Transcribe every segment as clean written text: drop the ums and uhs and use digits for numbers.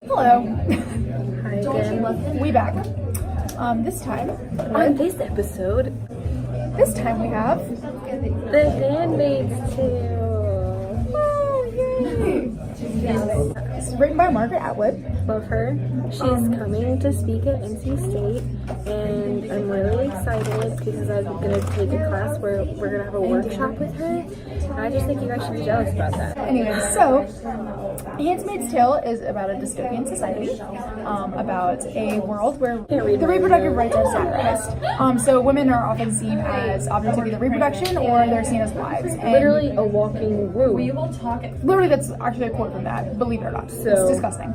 Hello. Hi again. We back. This time On this episode, we have The Handmaid's Tale. oh, yay. It's written by Margaret Atwood. Love her. She's coming to speak at NC State, and I'm really excited because I'm gonna take a class where we're gonna have a workshop with her. And I just think you guys should be jealous about that. Anyway, so Handmaid's Tale is about a dystopian society, about a world where the reproductive rights are sacrificed. So women are often seen as objects of either reproduction or they're seen as wives. And Literally a walking womb. literally, that's actually a quote from that, believe it or not. So- it's disgusting.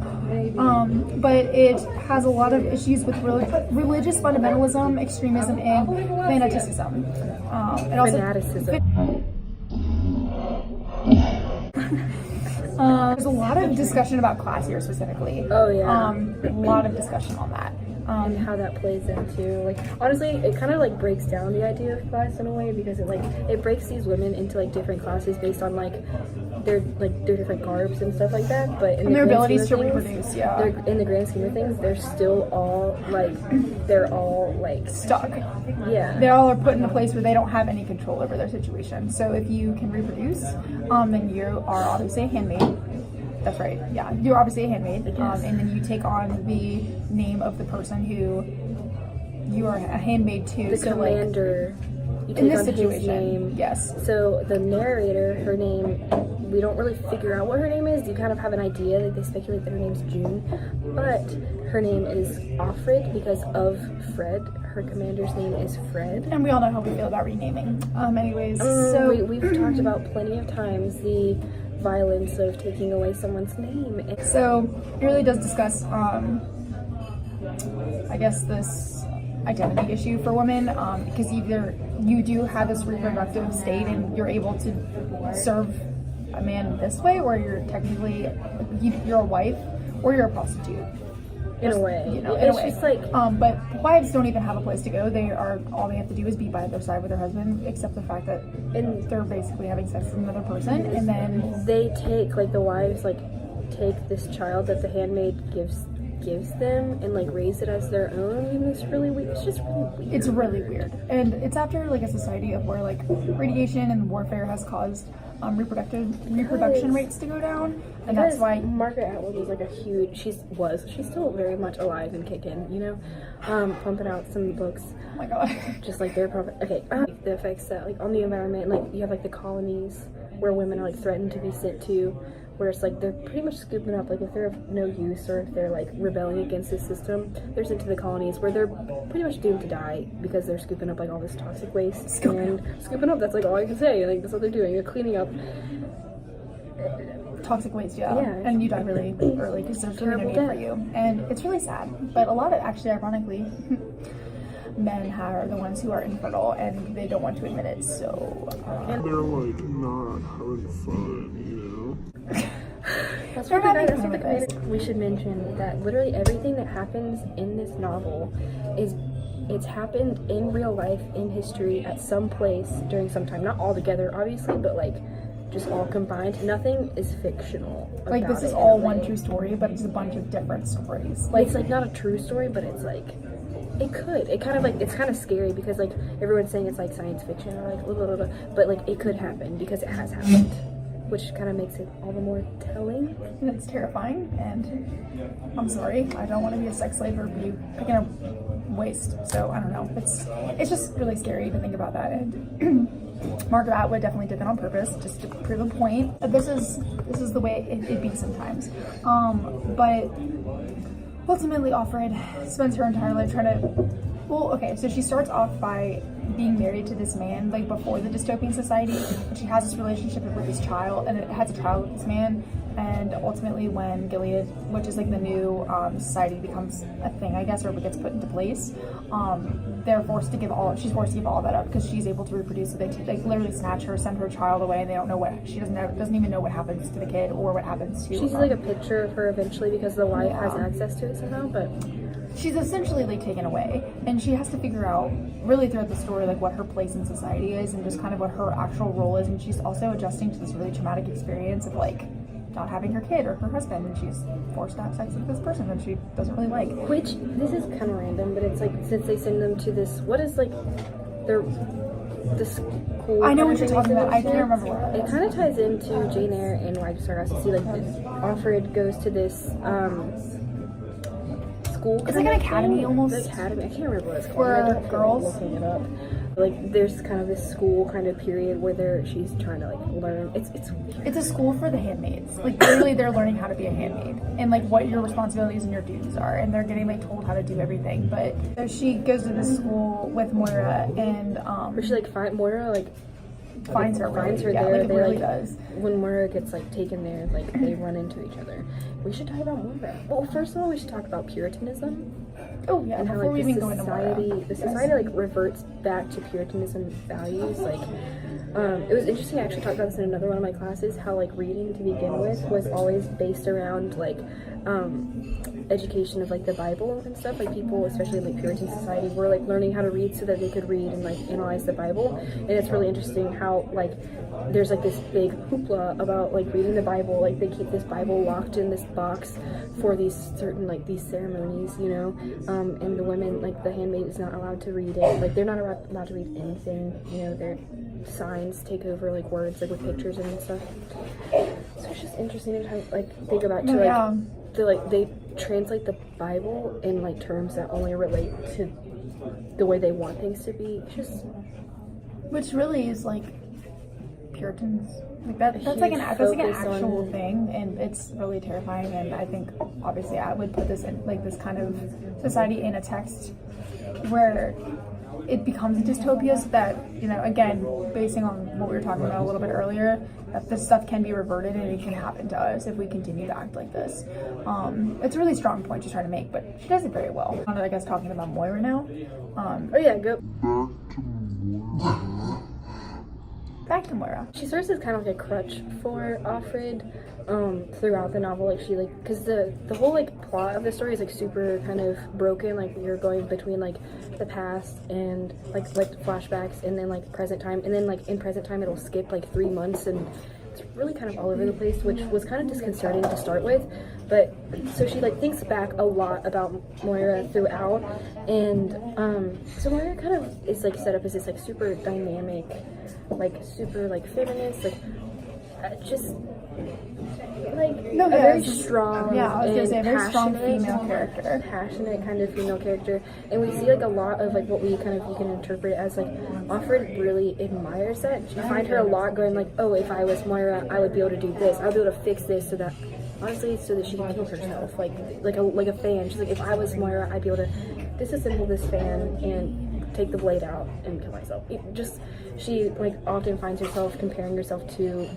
But it has a lot of issues with religious fundamentalism, extremism, and fanaticism. And also, Fanaticism. there's a lot of discussion about class here specifically. Oh, yeah. A lot of discussion on that. And how that plays into, like, honestly, it kind of like breaks down the idea of class in a way, because it breaks these women into like different classes based on like their different garbs and stuff like that. But in And their grand abilities to scheme of reproduce, things, yeah. in the grand scheme of things, they're still all like Stuck. yeah. They all are put in a place where they don't have any control over their situation. So if you can reproduce, then you are obviously a handmaid. That's right. Yeah, you're obviously a handmaid, and then you take on the name of the person who you are a handmaid to. The so commander. You take in this on his situation, name. yes. So the narrator, her name, we don't really figure out what her name is. You kind of have an idea. Like, they speculate that her name's June, but her name is Offred because of Fred. Her commander's name is Fred. And we all know how we feel about renaming. Anyways, so we've talked about plenty of times the violence of taking away someone's name. So it really does discuss, I guess, this identity issue for women, because either you do have this reproductive state and you're able to serve a man this way, or you're technically you're a wife, or you're a prostitute. In a way, you know, in it's a way. just like, but wives don't even have a place to go. All they have to do is be by their side with their husband, except the fact that they're basically having sex with another person, and then they take, like, the wives take this child that the handmaid gives them and like raise it as their own. And it's really weird. It's just really weird. It's really weird, and it's after like a society of where like radiation and warfare has caused reproduction rates to go down, and that's why Margaret Atwood was like a huge. She's still very much alive and kicking. You know, pumping out some books. oh my god, Just like their profit. Okay, the effects that like on the environment. Like, you have like the colonies where women are like threatened to be sent to, where it's like they're pretty much scooping up, like, if they're of no use or if they're like rebelling against the system, they're sent to the colonies where they're pretty much doomed to die because they're scooping up like all this toxic waste. Scooping up, that's like all I can say. Like, that's what they're doing. They're cleaning up toxic waste, yeah. And you die really early because there's really no need for you, and it's really sad. But a lot of, actually, ironically, men are the ones who are infertile and they don't want to admit it. So they're like not having fun, you know. That's what the commander. We should mention that literally everything that happens in this novel it's happened in real life, in history, at some place during some time. Not all together, obviously, but like just all combined. Nothing is fictional. like, this is all one true story, but it's a bunch of different stories. Like, It's like not a true story, but it's like it could. It kind of like, it's kind of scary because like everyone's saying it's like science fiction or like blah, blah, blah, blah, but like it could happen because it has happened, which kind of makes it all the more telling. and it's terrifying, and I'm sorry, I don't want to be a sex slave or be picking up waste. So I don't know. It's just really scary to think about that. And Margaret Atwood definitely did that on purpose, just to prove a point. This is the way it be sometimes. But ultimately, Offred spends her entire life trying to. Well, okay, so she starts off by being married to this man, like, before the dystopian society, and she has this relationship with this child, and it has a child with this man, and ultimately when Gilead, which is like the new society, becomes a thing, I guess, or gets put into place, she's forced to give all that up because she's able to reproduce. So they literally snatch her, send her child away, and they don't know she doesn't even know what happens to the kid or what happens to. She's like a picture of her eventually because the wife has access to it somehow, but she's essentially like taken away, and she has to figure out really throughout the story like what her place in society is and just kind of what her actual role is. And she's also adjusting to this really traumatic experience of like not having her kid or her husband, and she's forced to have sex with this person that she doesn't really like. Which, this is kind of random, but it's like, since they send them to this, what is like their the school? I know what you're talking about. I can't remember what it kind of ties into Jane Eyre and Why Do Sargasso. Like Offred goes to this school. It's like an academy almost. The academy. I can't remember what it's called. For girls. Looking it up. Like there's kind of this school kind of period where she's trying to like learn. It's a school for the handmaids. Like literally, they're learning how to be a handmaid and like what your responsibilities and your duties are, and they're getting like told how to do everything. But so she goes to this school with Moira, and where she like Moira like finds her there. Like, it really like, does. When Moira gets like taken there, like they run into each other. We should talk about Moira. Well, first of all, we should talk about Puritanism. Oh yeah, and how before like we even go into Moira. the society like reverts back to Puritanism values. Like it was interesting. I actually talked about this in another one of my classes. How like reading to begin with was always based around like education of like the Bible and stuff. Like people, especially in like Puritan society, were like learning how to read so that they could read and like analyze the Bible. And it's really interesting how like there's like this big hoopla about like reading the Bible. Like they keep this Bible locked in this box for these certain like these ceremonies, you know. And the women, like the handmaid, is not allowed to read it. Like they're not allowed to read anything. You know, their signs take over like words like with pictures and stuff. So it's just interesting to like think about too. Like they translate the Bible in like terms that only relate to the way they want things to be. It's just, which really is like Puritans. Like that's like an actual thing, and it's really terrifying. And I think obviously I would put this in like this kind of society in a text where it becomes a dystopia, so that, you know, again, basing on what we were talking about a little bit earlier, that this stuff can be reverted and it can happen to us if we continue to act like this. It's a really strong point she's trying to make, but she does it very well. I guess talking about Moira now. Oh yeah, go. Back to Moira. She serves as kind of like a crutch for Offred throughout the novel. Like she like, because the whole like plot of the story is like super kind of broken. Like you're going between like the past and like flashbacks and then like present time, and then like in present time it'll skip like 3 months, and it's really kind of all over the place, which was kind of disconcerting to start with. But so she like thinks back a lot about Moira throughout, and so Moira kind of is like set up as this like super dynamic, like super like feminist, like just like a very strong, I was gonna say a very strong female character, passionate kind of female character. And we see like a lot of like what we kind of, you can interpret as like Offred really admires that. You find her a lot going like, oh, if I was Moira, I would be able to do this, I would be able to fix this, so that honestly, so that she can kill herself, like a fan. She's like, if I was Moira, I'd be able to disassemble this fan and take the blade out and kill myself. She like often finds herself comparing herself to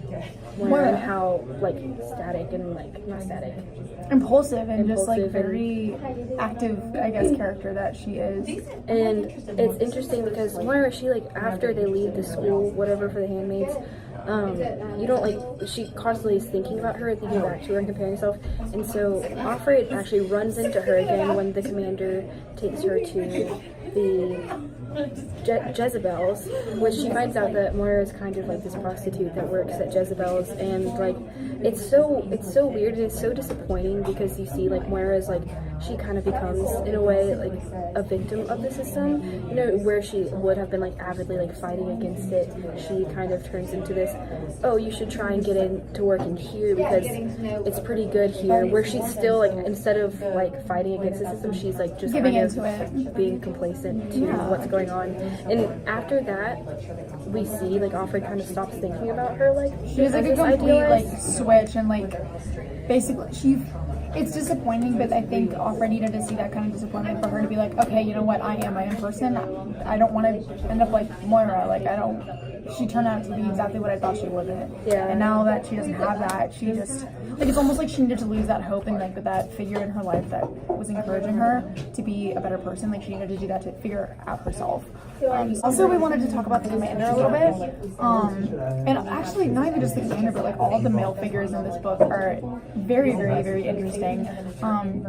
Moira and how like static and like not static, impulsive and just like very active, I guess, character that she is. And it's interesting because Moira, she like after they leave the school, whatever, for the handmaids, you don't like, she constantly is thinking about her and thinking back to her and comparing herself. And so Offred actually runs into her again when the commander takes her to the Jezebel's, which she finds out that Moira is kind of like this prostitute that works at Jezebel's. And like it's so weird and it's so disappointing, because you see like Moira is like, she kind of becomes in a way like a victim of the system, you know, where she would have been like avidly like fighting against it. She kind of turns into this, oh, you should try and get in to work in here because it's pretty good here, where she's still like, instead of like fighting against the system, she's like just giving kind into it, being complacent to what's going on. And after that we see like Offred kind of stops thinking about her like she has like a complete like switch, and like basically it's disappointing, but I think Offred needed to see that kind of disappointment for her to be like, okay, you know what, I am my own person. I don't want to end up like Moira. Like she turned out to be exactly what I thought she wasn't. Yeah. And now that she doesn't have that, she just like, it's almost like she needed to lose that hope and like that figure in her life that was encouraging her to be a better person. Like she needed to do that to figure out herself. Also, we wanted to talk about the commander a little bit. And actually, not even just the commander, but like all of the male figures in this book are very, very, very interesting.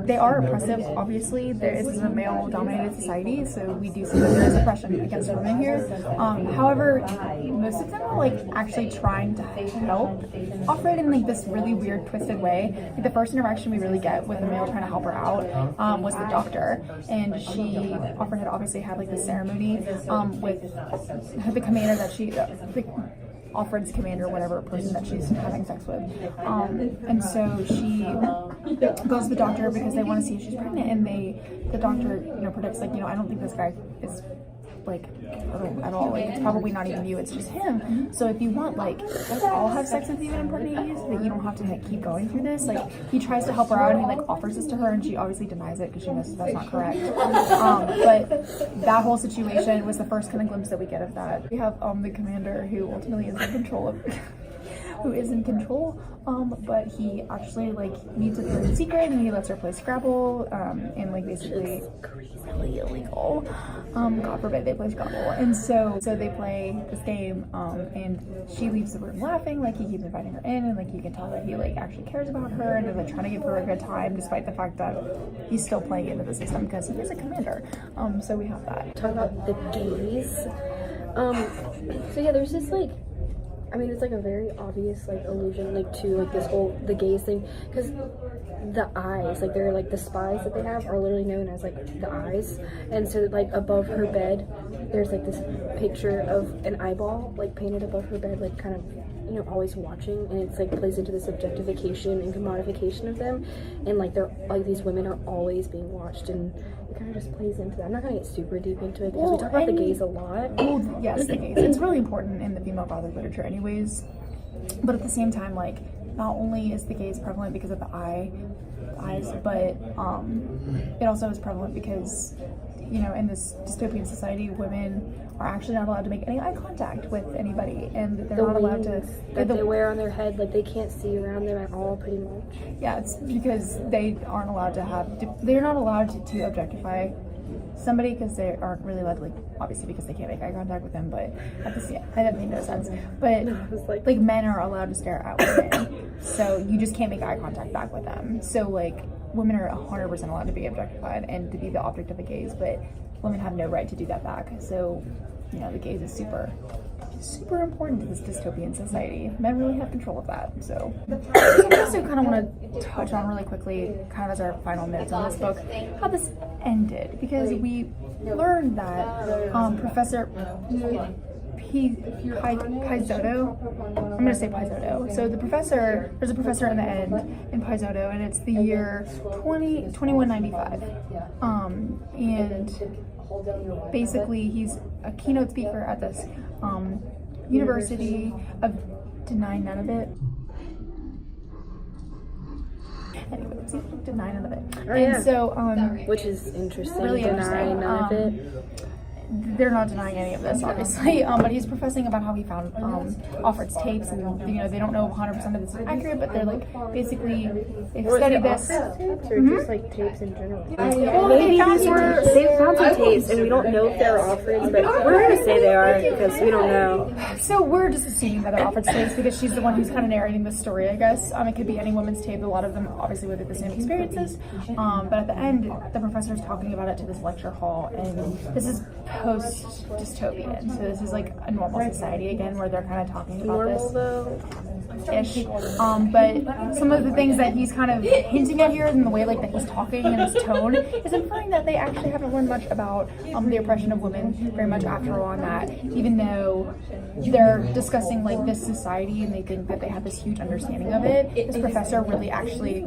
They are oppressive, obviously. This is a male-dominated society, so we do see that there is oppression against women here. However, most of them are like actually trying to help Offred in like this really weird twisted way. Like, the first interaction we really get with the male trying to help her out was the doctor, and Offred had obviously had like the ceremony with the commander that she Offred's commander, whatever person that she's having sex with, and so she goes to the doctor because they want to see if she's pregnant, and the doctor predicts like, I don't think this guy is like at all, like it's probably not even you, it's just him. So if you want, like, let's all have sex with you and impregnate you so that you don't have to like keep going through this. Like, he tries to help her out and he like offers this to her, and she obviously denies it because she knows that's not correct. But that whole situation was the first kind of glimpse that we get of that. We have the commander who ultimately is in control of but he actually like meets with her in secret, and he lets her play Scrabble, and like basically really illegal. God forbid they play Scrabble. And so they play this game, and she leaves the room laughing, like he keeps inviting her in, and like you can tell that he like actually cares about her and is like trying to give her a good time, despite the fact that he's still playing into the system because he is a commander. So we have that. Talk about the gaze. So yeah, there's this like, I mean, it's like a very obvious like allusion like to like this whole the gaze thing, because the eyes, like they're like the spies that they have are literally known as like the eyes, and so like above her bed there's like this picture of an eyeball like painted above her bed, like kind of always watching, and it's like plays into this objectification and commodification of them, and like they're like these women are always being watched, and it kind of just plays into that. I'm not gonna get super deep into it because we talk about the gaze a lot. Well, yes, the gaze. It's really important in the female gothic literature anyways, but at the same time, like, not only is the gaze prevalent because of the eyes, but it also is prevalent because in this dystopian society, women are actually not allowed to make any eye contact with anybody, and they're not allowed to that they wear on their head, like they can't see around them at all, pretty much. Yeah, it's because they aren't allowed to they're not allowed to objectify somebody because they aren't really allowed to, like, obviously because they can't make eye contact with them, but at the same, that made no sense. But like men are allowed to stare at women, so you just can't make eye contact back with them. So like women are 100% allowed to be objectified and to be the object of a gaze, but women have no right to do that back. So the gaze is super important to this dystopian society. Men really have control of that. So I also kind of want to touch on really quickly, kind of as our final notes on this book, how this ended, because we learned that Professor Pizotto, I'm going to say Pizotto. So there's a professor in the end in Pizotto, and it's the year 2195. And basically he's a keynote speaker at this University of Denying None of It. Anyways, Denying None of It. And so, which is interesting. Really Denying none of it. They're not denying any of this, obviously, but he's professing about how he found Offred's tapes, and they don't know 100% of this is accurate, but they're like basically they've studied this. Tapes or just like tapes in general? Well, Maybe they found some tapes, and we don't know if they're Offred's, but we're gonna say they are because we don't know. So we're just assuming that they're Offred's tapes because she's the one who's kind of narrating this story, I guess. It could be any woman's tape. A lot of them obviously would have the same experiences, but at the end, the professor's talking about it to this lecture hall, and this is post-dystopian, so this is like a normal society again where they're kind of talking about this ish, but some of the things that he's kind of hinting at here in the way like that he's talking and his tone is inferring that they actually haven't learned much about the oppression of women very much after all on that, even though they're discussing like this society and they think that they have this huge understanding of it. This professor really actually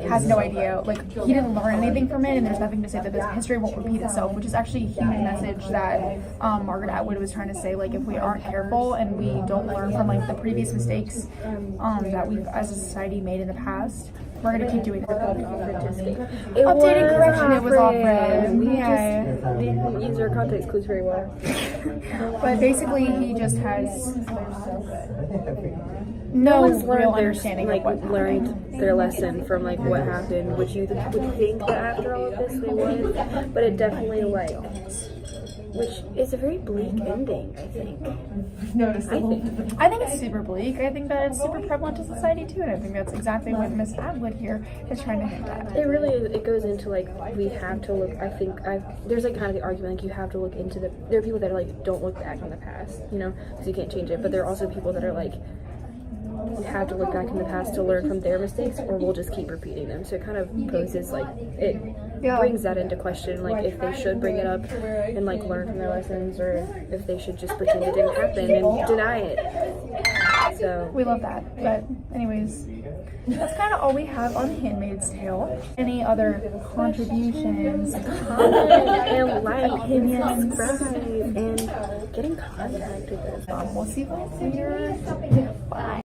has no idea, like he didn't learn anything from it, and there's nothing to say that this history won't repeat itself, which is actually a huge message that Margaret Atwood was trying to say. Like, if we aren't careful and we don't learn from like the previous mistakes that we've as a society made in the past, we're gonna keep doing that. Updated correction, it was Offred. We didn't use our context clues very well. But basically he just has no real understanding like of what learned their lesson from like what happened, which you would think that after all of this they would, but it definitely like which is a very bleak ending, I think. I think it's super bleak. I think that it's super prevalent to society too, and I think that's exactly what Miss Atwood here is trying to hint at. It really is. It goes into like we have to look. I think there's like kind of the argument like you have to look into the. There are people that are like don't look back on the past, you know, because you can't change it. But there are also people that are like have to look back in the past to learn from their mistakes, or we'll just keep repeating them. So it kind of poses like it brings that into question, like if they should bring it up and like learn from their lessons, or if they should just pretend it didn't happen and deny it. So We love that. But anyways, that's kind of all we have on Handmaid's Tale. Any other contributions, comment and like and subscribe and get in contact with us. We'll see you guys later. Bye.